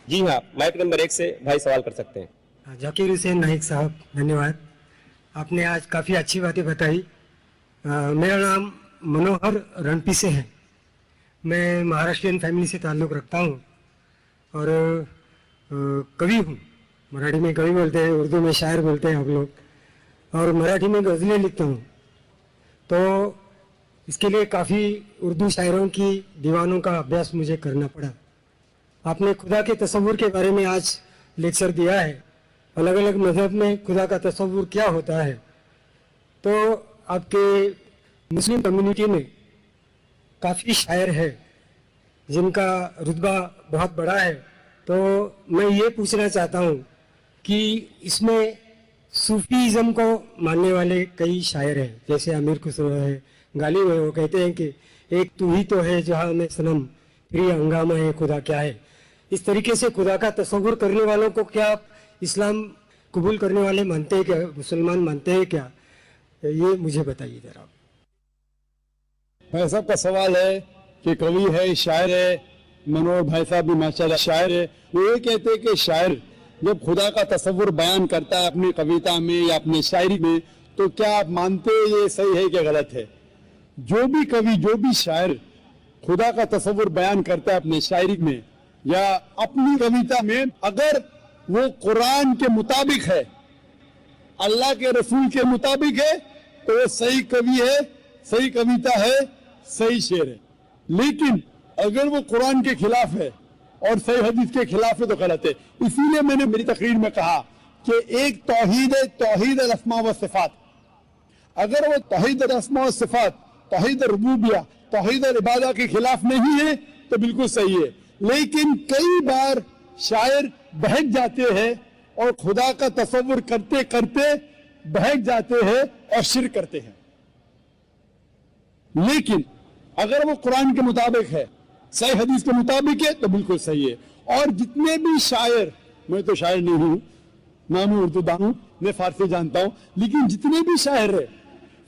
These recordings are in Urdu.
جی ہاں، مائک نمبر 1 سے بھائی سوال کر سکتے ہیں۔ ذاکر حسین نائک صاحب، دھنیہ واد، آپ نے آج کافی اچھی باتیں بتائی۔ میرا نام منوہر رنپی سے ہے، میں مہاراشٹرین فیملی سے تعلق رکھتا ہوں اور کوی ہوں۔ مراٹھی میں کوی بولتے ہیں، اردو میں شاعر بولتے ہیں ہم لوگ، اور مراٹھی میں غزلیں لکھتا ہوں۔ تو اس کے لیے کافی اردو شاعروں کی دیوانوں کا ابھیاس مجھے کرنا پڑا۔ آپ نے خدا کے تصور کے بارے میں آج لیکچر دیا ہے، الگ الگ مذہب میں خدا کا تصور کیا ہوتا ہے۔ تو آپ کے مسلم کمیونٹی میں کافی شاعر ہے جن کا رتبہ بہت بڑا ہے، تو میں یہ پوچھنا چاہتا ہوں کہ اس میں صوفیزم کو ماننے والے کئی شاعر ہیں، جیسے امیر خسرو ہے، غالب ہے، وہ کہتے ہیں کہ ایک تو ہی تو ہے جہاں میں صنم، پھر یہ ہنگامہ ہے خدا کیا ہے۔ اس طریقے سے خدا کا تصور کرنے والوں کو کیا آپ اسلام قبول کرنے والے مانتے ہیں کیا، مسلمان مانتے ہیں کیا؟ یہ مجھے بتائیے ذرا۔ بھائی صاحب کا سوال ہے کہ کوی ہے، شاعر ہے، منوہر بھائی صاحب بھی ماشاءاللہ شاعر ہے، وہ یہ کہتے ہیں کہ شاعر جب خدا کا تصور بیان کرتا ہے اپنی کویتا میں یا اپنی شاعری میں، تو کیا آپ مانتے ہیں یہ صحیح ہے کہ غلط ہے؟ جو بھی کوی، جو بھی شاعر خدا کا تصور بیان کرتا ہے اپنے شاعری میں یا اپنی کویتا میں، اگر وہ قرآن کے مطابق ہے، اللہ کے رسول کے مطابق ہے، تو وہ صحیح کوی ہے، صحیح کویتا ہے، صحیح شعر ہے۔ لیکن اگر وہ قرآن کے خلاف ہے اور صحیح حدیث کے خلاف ہے تو غلط ہے۔ اسی لیے میں نے میری تقریر میں کہا کہ ایک توحید ہے، توحید الاسماء و صفات۔ اگر وہ توحید الاسماء و صفات، توحید ربوبیہ، توحید العبادہ کے خلاف نہیں ہے تو بالکل صحیح ہے۔ لیکن کئی بار شاعر بہک جاتے ہیں اور خدا کا تصور کرتے کرتے بہک جاتے ہیں اور شرک کرتے ہیں۔ لیکن اگر وہ قرآن کے مطابق ہے، صحیح حدیث کے مطابق ہے تو بالکل صحیح ہے۔ اور جتنے بھی شاعر، میں تو شاعر نہیں ہوں، نہ میں اردو دان ہوں، میں فارسی جانتا ہوں، لیکن جتنے بھی شاعر ہیں،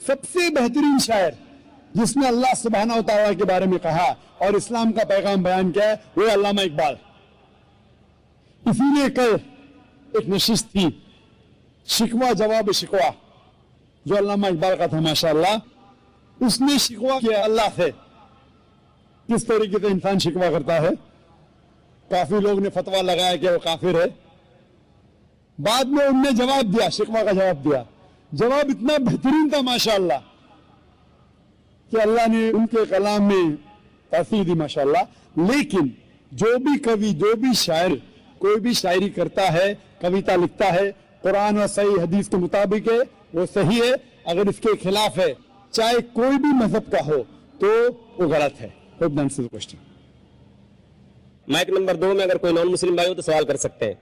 سب سے بہترین شاعر جس نے اللہ سبحانہ و تعالیٰ کے بارے میں کہا اور اسلام کا پیغام بیان کیا ہے، وہ علامہ اقبال۔ اسی لیے کل ایک نشست تھی، شکوہ جواب شکوہ، جو علامہ اقبال کا تھا ماشاءاللہ۔ اس نے شکوہ کیا اللہ سے، کس طریقے سے انسان شکوہ کرتا ہے۔ کافی لوگ نے فتویٰ لگایا کہ وہ کافر ہے۔ بعد میں ان نے جواب دیا، شکوہ کا جواب دیا۔ جواب اتنا بہترین تھا ماشاءاللہ کہ اللہ نے ان کے کلام میں تاثیر دی ماشاءاللہ۔ لیکن جو بھی کوی، جو بھی شاعر کوئی بھی شاعری کرتا ہے، کویتا لکھتا ہے، قرآن و صحیح حدیث کے مطابق ہے، وہ صحیح ہے۔ اگر اس کے خلاف ہے، چاہے کوئی بھی مذہب کا ہو، تو وہ غلط ہے۔ مائک نمبر 2 میں اگر کوئی نان مسلم بھائی ہو تو سوال کر سکتے ہیں۔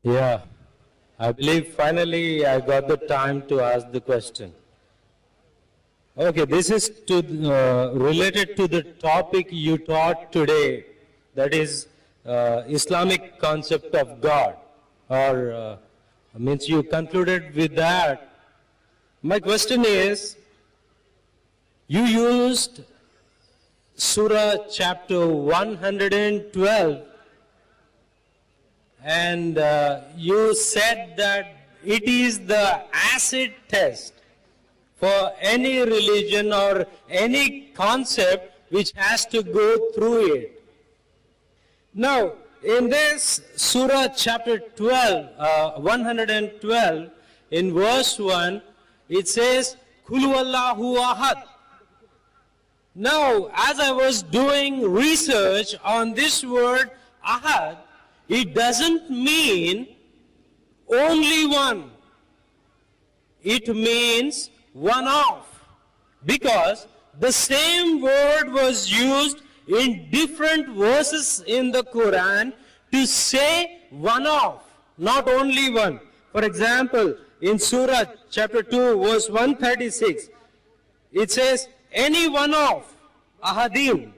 Yeah, I believe finally I got the time to ask the question. Okay, this is related to the topic you taught today, that is Islamic concept of God, or means you concluded with that. My question is, you used Surah chapter 112, and you said that it is the acid test for any religion or any concept which has to go through it. Now, in this Surah chapter 112, in verse 1, it says, Qul huwallahu ahad. Now, as I was doing research on this word ahad, it doesn't mean only one. It means one of. Because the same word was used in different verses in the Quran to say one of, not only one. For example, in Surah chapter 2, verse 136, it says, any one of ahadim.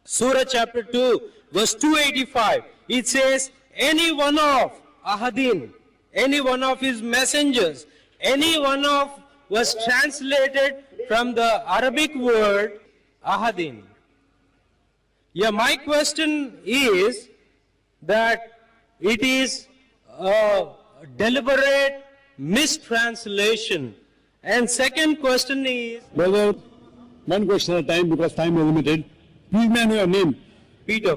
Surah chapter 2, verse 285, it says, any one of ahadin, any one of his messengers, any one of was translated from the Arabic word ahadin. Yeah, my question is that it is a deliberate mistranslation. And second question is, Brother, one question at a time because time is limited. Please may I know your name? Peter.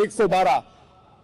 112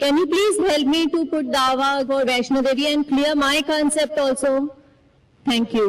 Can you please help me to put dawa for Vaishno Devi and clear my concept also? Thank you.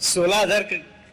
16,000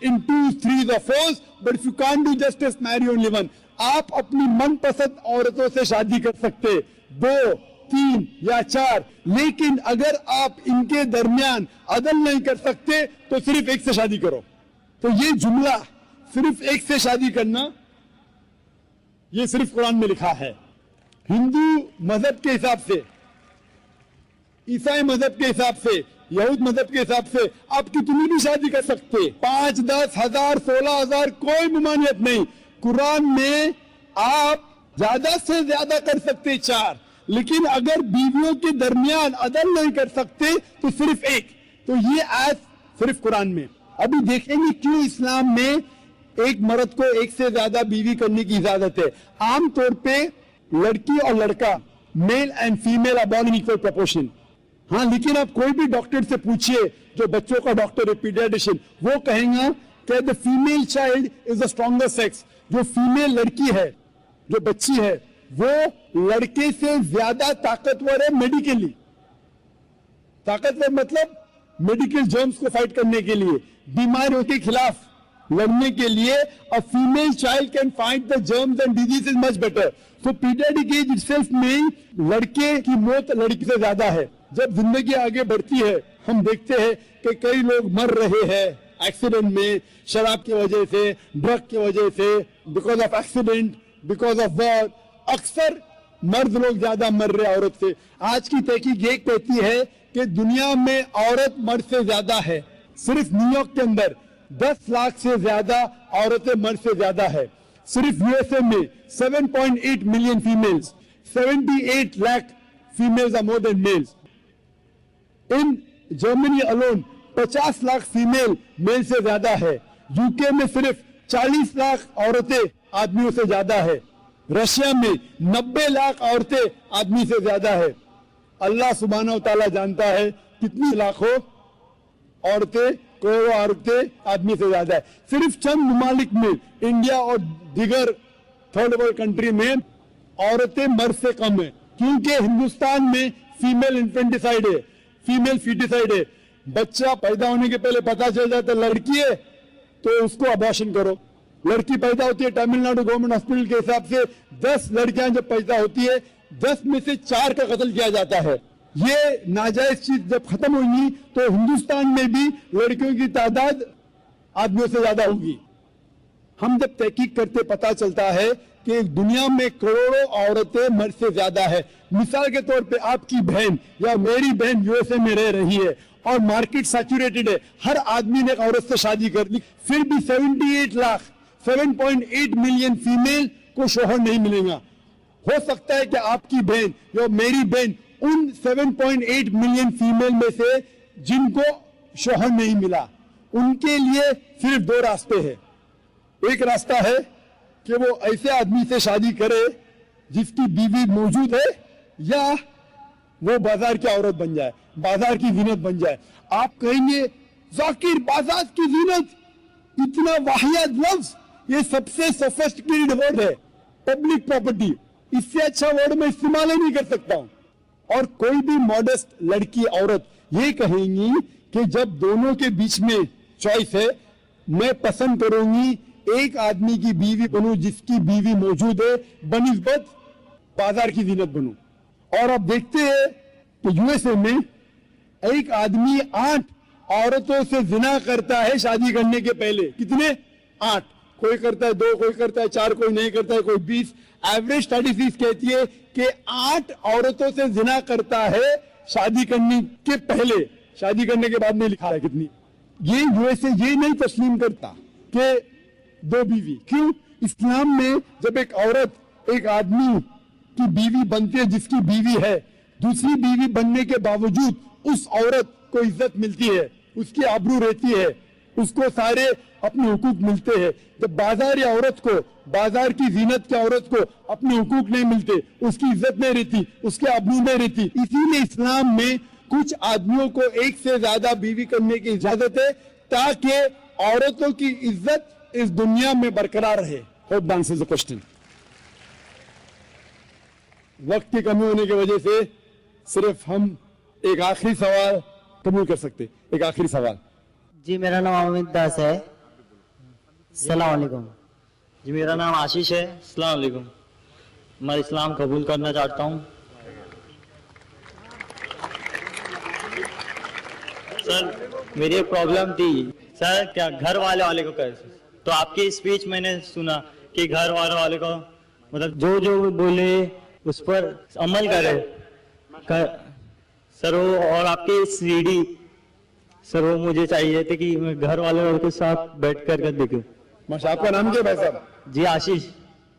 in 2, 3 or 4, but if you can't do justice, marry only one. آپ اپنی من پسند عورتوں سے شادی کر سکتے 2 3 یا 4 لیکن اگر آپ ان کے درمیان عدل نہیں کر سکتے تو صرف ایک سے شادی کرو. تو یہ جملہ صرف ایک سے شادی کرنا یہ صرف قرآن میں لکھا ہے. ہندو مذہب کے حساب سے, عیسائی مذہب کے حساب سے, یہود مذہب کے حساب سے آپ کتنی بھی شادی کر سکتے 5 10 ہزار 16 ہزار کوئی ممانعت نہیں. قرآن میں آپ زیادہ سے زیادہ کر سکتے 4 لیکن اگر بیویوں کے درمیان عدل نہیں کر سکتے تو صرف ایک. تو یہ آیت صرف قرآن میں. ابھی دیکھیں گے کیوں اسلام میں ایک مرد کو ایک سے زیادہ بیوی کرنے کی اجازت ہے. عام طور پہ لڑکی اور لڑکا male and female are born in equal proportion. ہاں لیکن آپ کوئی بھی ڈاکٹر سے پوچھئے جو بچوں کا ڈاکٹر ہے پیڈیاٹریشین, وہ کہیں گا کہ the female child is the stronger sex. جو فیمیل لڑکی ہے, جو بچی ہے, وہ لڑکے سے زیادہ طاقتور ہے میڈیکلی. طاقتور مطلب میڈیکل جرمز کو فائٹ کرنے کے لیے, بیماریوں کے خلاف لڑنے کے لیے. a female child can fight the germs and diseases much better. So pediatric age itself میں لڑکے کی موت لڑکی سے زیادہ ہے. جب زندگی آگے بڑھتی ہے ہم دیکھتے ہیں کہ کئی لوگ مر رہے ہیں ایکسیڈنٹ میں, شراب کی وجہ سے, ڈرگ کی وجہ سے, because of accident, because of war. اکثر مرد لوگ زیادہ مر رہے عورت سے. آج کی تحقیق یہ کہتی ہے کہ دنیا میں عورت مرد سے زیادہ ہے. صرف نیو یارک کے اندر 10 لاکھ سے زیادہ عورتیں مرد سے زیادہ ہے. صرف یو ایس اے میں 7.8 million females, 78 lakh females are more than males. In Germany alone 50 lakh female male سے زیادہ ہے. یو کے میں صرف 40 لاکھ عورتیں آدمیوں سے زیادہ ہے. رشیا میں 90 لاکھ عورتیں آدمی سے زیادہ ہے. اللہ سبحانہ و تعالیٰ جانتا ہے کتنی لاکھوں عورتیں, کروڑوں عورتیں آدمی سے زیادہ ہے. صرف چند ممالک میں, انڈیا اور دیگر تھرڈ ورلڈ کنٹری میں عورتیں مرد سے کم ہیں, کیونکہ ہندوستان میں فیمیل انفینٹیسائیڈ ہے, فیمیل فیٹیسائیڈ ہے. بچہ پیدا ہونے کے پہلے پتا چل جاتا ہے لڑکی ہے تو اس کو ابارشن کرو. لڑکی پیدا ہوتی ہے تمل ناڈو گورنمنٹ ہاسپٹل کے حساب سے 10 لڑکیاں جب پیدا ہوتی ہے 10 میں سے 4 کا قتل کیا جاتا ہے. یہ ناجائز چیز جب ختم ہوگی تو ہندوستان میں بھی لڑکیوں کی تعداد آدمیوں سے زیادہ ہوگی. ہم جب تحقیق کرتے پتا چلتا ہے کہ دنیا میں کروڑوں عورتیں مرد سے زیادہ ہے. مثال کے طور پہ آپ کی بہن یا میری بہن یو ایس اے میں رہ رہی ہے اور مارکیٹ سیچوریٹڈ ہے, ہر آدمی نے ایک عورت سے شادی کر لی, پھر بھی 78 لاکھ 7.8 ملین فیمیل کو شوہر نہیں ملے گا. ہو سکتا ہے کہ آپ کی بہن یا میری بہن ان 7.8 ملین فیمیل میں سے جن کو شوہر نہیں ملا, ان کے لیے صرف 2 راستے ہیں. ایک راستہ ہے کہ وہ ایسے آدمی سے شادی کرے جس کی بیوی موجود ہے, یا وہ بازار کی عورت بن جائے, بازار کی زینت بن جائے. آپ کہیں گے ذاکر بازار کی زینت اتنا واحد لفظ, یہ سب سے سوفسٹیکیٹڈ ورڈ ہے, پبلک پراپرٹی, اس سے اچھا ورڈ میں استعمال ہی نہیں کر سکتا ہوں. اور کوئی بھی ماڈسٹ لڑکی عورت یہ کہیں گی کہ جب دونوں کے بیچ میں چوائس ہے, میں پسند کروں گی ایک آدمی کی بیوی بنوں جس کی بیوی موجود ہے بنسبت بازار کی زینت بنوں. اور اب دیکھتے ہیں کہ یو ایس اے میں ایک آدمی 8 عورتوں سے زنا کرتا ہے شادی کرنے کے پہلے. کتنے؟ 8. کوئی کرتا ہے 2, کوئی کرتا ہے 4, کوئی نہیں کرتا ہے, کوئی 20. ایوریج اسٹیٹسٹکس کہتی ہے کہ 8 عورتوں سے زنا کرتا ہے شادی کرنے کے پہلے, شادی کرنے کے بعد نہیں لکھا ہے کتنی. یہ یو ایس اے یہ نہیں تسلیم کرتا کہ 2 بیوی. کیوں؟ اسلام میں جب ایک عورت ایک آدمی کی بیوی بنتی ہے جس کی بیوی ہے, دوسری بیوی بننے کے باوجود اس عورت کو عزت ملتی ہے, اس کی آبرو رہتی ہے, اس کو سارے اپنے حقوق ملتے ہیں. جب بازار یا عورت کو, بازار کی زینت کی عورت کو اپنے حقوق نہیں ملتے, اس کی عزت نہیں رہتی, اس کی آبرو نہیں رہتی. اسی لیے اسلام میں کچھ آدمیوں کو ایک سے زیادہ بیوی کرنے کی اجازت ہے تاکہ عورتوں کی عزت اس دنیا میں برقرار رہے. Hope that answers the question. وقت کی کمی ہونے کی وجہ سے صرف ہم ایک آخری سوال قبول کر سکتے. ایک آخری سوال. جی میرا نام امت داس ہے. السلام علیکم. جی میرا نام آشیش ہے. السلام علیکم. میں اسلام قبول کرنا چاہتا ہوں. سر میری ایک پرابلم تھی سر, کیا گھر والے کو کیسے, تو آپ کی اسپیچ میں نے سنا کہ گھر والے کو مطلب جو بولے اس پر عمل کرے سر. وہ اور آپ کی سی ڈی سر وہ مجھے چاہیے تھے کہ میں گھر والوں کے ساتھ بیٹھ کر دیکھوں. ماشاء آپ کا نام کیا بھائی صاحب؟ جی آشیش.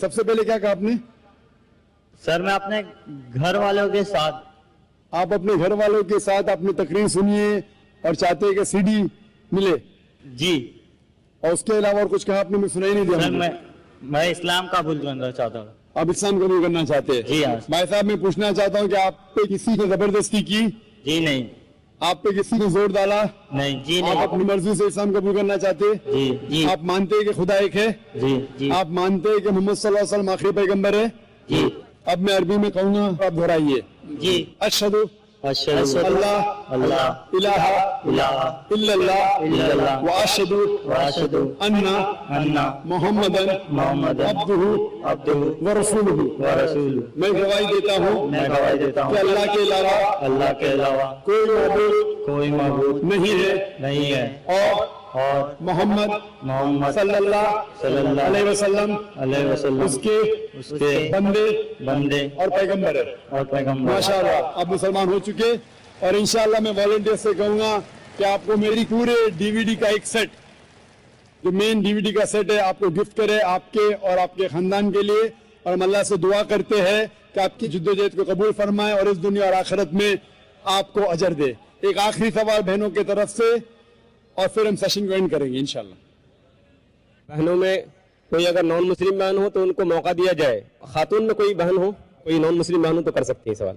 سب سے پہلے کیا کہا آپ نے؟ سر میں اپنے گھر والوں کے ساتھ. آپ اپنے گھر والوں کے ساتھ اپنی تقریر سنیے اور چاہتے ہیں کہ سی ڈی ملے, جی اور اس کے علاوہ اور کچھ کہا آپ نے, میں سنا ہی نہیں سر دیا. میں اسلام قبول کرنا چاہتا ہوں. آپ اسلام قبول کرنا چاہتے ہیں؟ جی ہاں. بھائی صاحب میں پوچھنا چاہتا ہوں کہ آپ پہ کسی نے زبردستی کی, جی نہیں. آپ پہ کسی نے زور ڈالا, نہیں جی آپ نہیں. اپنی مرضی سے اسلام قبول کرنا چاہتے ہیں؟ جی جی آپ مانتے ہیں کہ خدا ایک ہے؟ جی جی آپ مانتے ہیں کہ محمد صلی اللہ علیہ وسلم آخری پیغمبر ہے؟ جی اب میں عربی میں کہوں گا, آپ دہرائیے. جی. اشہدو اشہد اللہ اللہ الہ الہ الا اللہ الا اللہ واشہدو واشہد انا ان محمدن محمد عبدہ عبدہ ورسولہ. ورسولہ. میں گواہی دیتا ہوں میں گواہی دیتا کہ ہوں اللہ کے علاوہ اللہ کے علاوہ کوئی معبود کوئی معبود نہیں ہے, نہیں ہے, اور اور محمد محمد صلی اللہ صلی اللہ علیہ وسلم علیہ وسلم اس کے اس کے بندے اور پیغمبر ہے. اور پیغمبر. ماشاءاللہ آپ مسلمان ہو چکے, اور انشاءاللہ میں والنٹیئر سے کہوں گا کہ آپ کو میری پورے ڈی وی ڈی کا ایک سیٹ, جو مین ڈی وی ڈی کا سیٹ ہے, آپ کو گفٹ کرے آپ کے اور آپ کے خاندان کے لیے. اور ہم اللہ سے دعا کرتے ہیں کہ آپ کی جدوجہد کو قبول فرمائے اور اس دنیا اور آخرت میں آپ کو اجر دے. ایک آخری سوال بہنوں کی طرف سے, اور پھر ہم سیشن کو اینڈ کریں گے انشاءاللہ. بہنوں میں کوئی اگر نان مسلم بہن ہو تو ان کو موقع دیا جائے. خاتون میں کوئی بہن ہو, کوئی نان مسلم بہن ہو تو کر سکتی ہے سوال.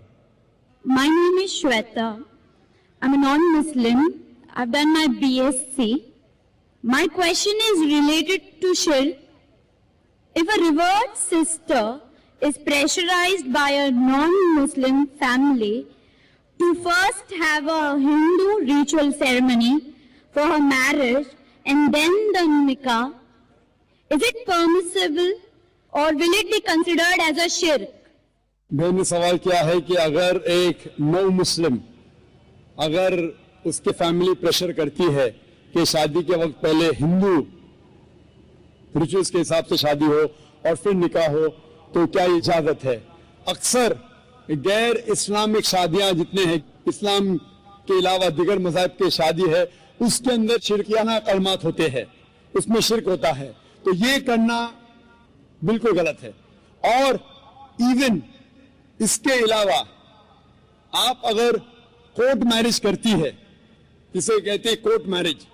My name is Shweta. I'm a non-Muslim. I've done my BSc. My question is related to shirk. If a revered sister is pressurized by a non-Muslim family to first have a Hindu ritual ceremony for her marriage and then the nikah, is it permissible or will it be considered as a shirk? میں نے سوال کیا ہے کہ اگر ایک نو مسلم, اگر اس کے فیملی پریشر کرتی ہے کہ شادی کے وقت پہلے ہندو ریچولز کے حساب سے شادی ہو اور پھر نکاح ہو, تو کیا یہ اجازت ہے؟ اکثر غیر اسلامک شادیاں جتنے ہیں, اسلام کے علاوہ دیگر مذاہب کے شادی ہے, اس کے اندر شرکیانہ کلمات ہوتے ہیں, اس میں شرک ہوتا ہے. تو یہ کرنا بالکل غلط ہے. اور ایون اس کے علاوہ آپ اگر کورٹ میرج کرتی ہے, جسے کہتے ہیں کورٹ میرج,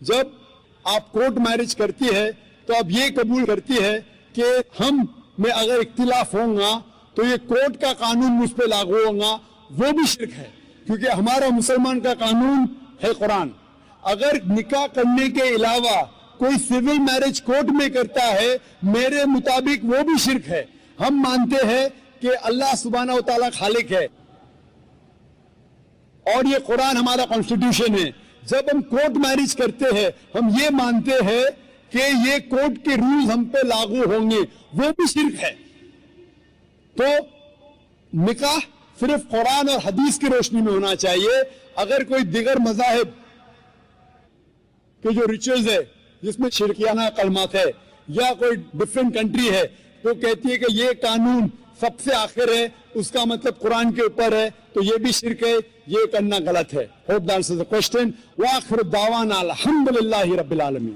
جب آپ کورٹ میرج کرتی ہے تو اب یہ قبول کرتی ہے کہ ہم میں اگر اختلاف ہوں گا تو یہ کورٹ کا قانون مجھ پہ لاگو ہوگا, وہ بھی شرک ہے, کیونکہ ہمارا مسلمان کا قانون ہے قرآن. اگر نکاح کرنے کے علاوہ کوئی سول میرج کورٹ میں کرتا ہے, میرے مطابق وہ بھی شرک ہے. ہم مانتے ہیں کہ اللہ سبحانہ و تعالیٰ خالق ہے, اور یہ قرآن ہمارا کانسٹیٹیوشن ہے. جب ہم کورٹ میرج کرتے ہیں ہم یہ مانتے ہیں کہ یہ کورٹ کے رولز ہم پہ لاگو ہوں گے, وہ بھی شرک ہے. تو نکاح صرف قرآن اور حدیث کی روشنی میں ہونا چاہیے. اگر کوئی دیگر مذاہب کے جو ریچولز ہے جس میں شرکیانہ کلمات ہے, یا کوئی ڈفرینٹ کنٹری ہے تو کہتی ہے کہ یہ قانون سب سے آخر ہے, اس کا مطلب قرآن کے اوپر ہے, تو یہ بھی شرک ہے, یہ کرنا غلط ہے. Hope that answers the question. وآخر دعوانا الحمدللہ رب العالمین.